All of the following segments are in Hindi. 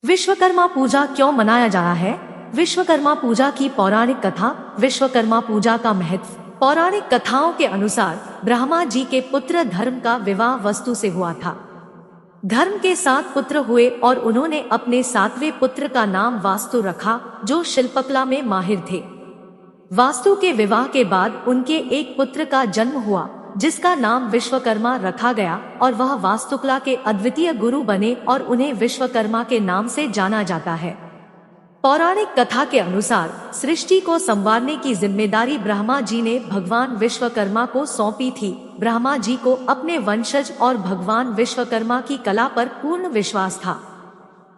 विश्वकर्मा पूजा क्यों मनाया जा रहा है? विश्वकर्मा पूजा की पौराणिक कथा। विश्वकर्मा पूजा का महत्व। पौराणिक कथाओं के अनुसार ब्रह्मा जी के पुत्र धर्म का विवाह वस्तु से हुआ था। धर्म के 7 पुत्र हुए और उन्होंने अपने 7वें पुत्र का नाम वास्तु रखा, जो शिल्पकला में माहिर थे। वास्तु के विवाह के बाद उनके एक पुत्र का जन्म हुआ, जिसका नाम विश्वकर्मा रखा गया और वह वास्तुकला के अद्वितीय गुरु बने और उन्हें विश्वकर्मा के नाम से जाना जाता है। पौराणिक कथा के अनुसार सृष्टि को संवारने की जिम्मेदारी ब्रह्मा जी ने भगवान विश्वकर्मा को सौंपी थी। ब्रह्मा जी को अपने वंशज और भगवान विश्वकर्मा की कला पर पूर्ण विश्वास था।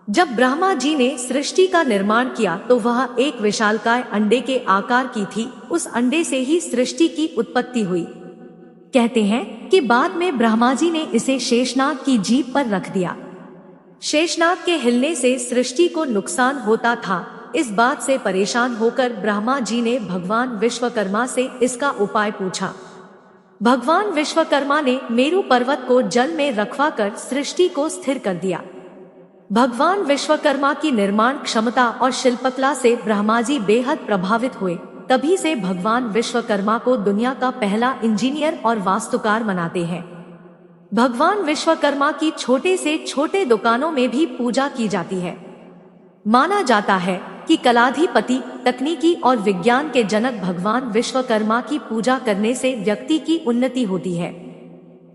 जब ब्रह्मा जी ने सृष्टि का निर्माण किया तो वह एक विशालकाय अंडे के आकार की थी। उस अंडे से ही सृष्टि की उत्पत्ति हुई। कहते हैं कि बाद में ब्रह्मा जी ने इसे शेषनाग की जीभ पर रख दिया। शेषनाग के हिलने से सृष्टि को नुकसान होता था। इस बात से परेशान होकर ब्रह्मा जी ने भगवान विश्वकर्मा से इसका उपाय पूछा। भगवान विश्वकर्मा ने मेरु पर्वत को जल में रखवाकर सृष्टि को स्थिर कर दिया। भगवान विश्वकर्मा की निर्माण क्षमता और शिल्पकला से ब्रह्मा जी बेहद प्रभावित हुए। तभी से भगवान विश्वकर्मा को दुनिया का पहला इंजीनियर और वास्तुकार मनाते हैं। भगवान विश्वकर्मा की छोटे से छोटे दुकानों में भी पूजा की जाती है। माना जाता है कि कलाधिपति, तकनीकी और विज्ञान के जनक भगवान विश्वकर्मा की पूजा करने से व्यक्ति की उन्नति होती है।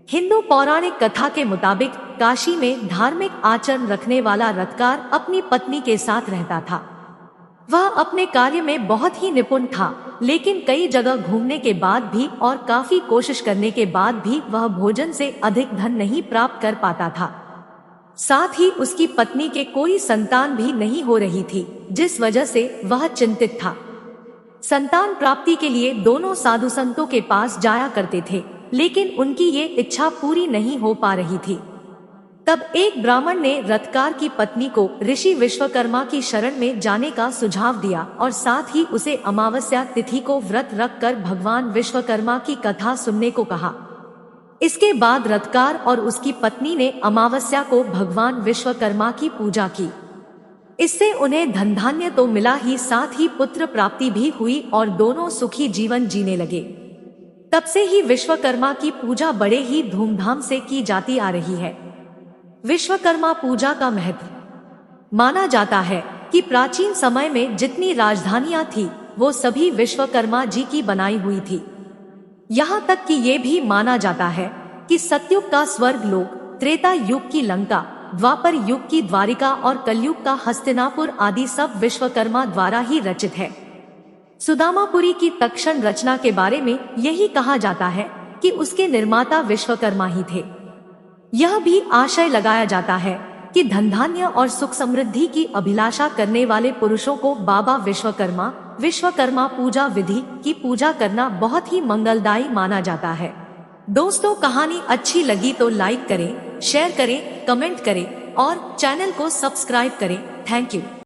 हिंदू पौराणिक कथा के मुताबिक काशी में धार्मिक आचरण रखने वाला रथकार अपनी पत्नी के साथ रहता था। वह अपने कार्य में बहुत ही निपुण था, लेकिन कई जगह घूमने के बाद भी और काफी कोशिश करने के बाद भी वह भोजन से अधिक धन नहीं प्राप्त कर पाता था। साथ ही उसकी पत्नी के कोई संतान भी नहीं हो रही थी, जिस वजह से वह चिंतित था। संतान प्राप्ति के लिए दोनों साधु संतों के पास जाया करते थे, लेकिन उनकी ये इच्छा पूरी नहीं हो पा रही थी। तब एक ब्राह्मण ने रथकार की पत्नी को ऋषि विश्वकर्मा की शरण में जाने का सुझाव दिया और साथ ही उसे अमावस्या तिथि को व्रत रखकर भगवान विश्वकर्मा की कथा सुनने को कहा। इसके बाद रथकार और उसकी पत्नी ने अमावस्या को भगवान विश्वकर्मा की पूजा की। इससे उन्हें धन धान्य तो मिला ही, साथ ही पुत्र प्राप्ति भी हुई और दोनों सुखी जीवन जीने लगे। तब से ही विश्वकर्मा की पूजा बड़े ही धूमधाम से की जाती आ रही है। विश्वकर्मा पूजा का महत्व। माना जाता है कि प्राचीन समय में जितनी राजधानियां थी वो सभी विश्वकर्मा जी की बनाई हुई थी। यहाँ तक कि ये भी माना जाता है कि सतयुग का स्वर्ग लोक, त्रेता युग की लंका, द्वापर युग की द्वारिका और कलयुग का हस्तिनापुर आदि सब विश्वकर्मा द्वारा ही रचित है। सुदामापुरी की तक्षण रचना के बारे में यही कहा जाता है कि उसके निर्माता विश्वकर्मा ही थे। यह भी आशय लगाया जाता है कि धन धान्य और सुख समृद्धि की अभिलाषा करने वाले पुरुषों को बाबा विश्वकर्मा पूजा विधि की पूजा करना बहुत ही मंगलदायी माना जाता है। दोस्तों, कहानी अच्छी लगी तो लाइक करें, शेयर करें, कमेंट करें और चैनल को सब्सक्राइब करें। Thank you.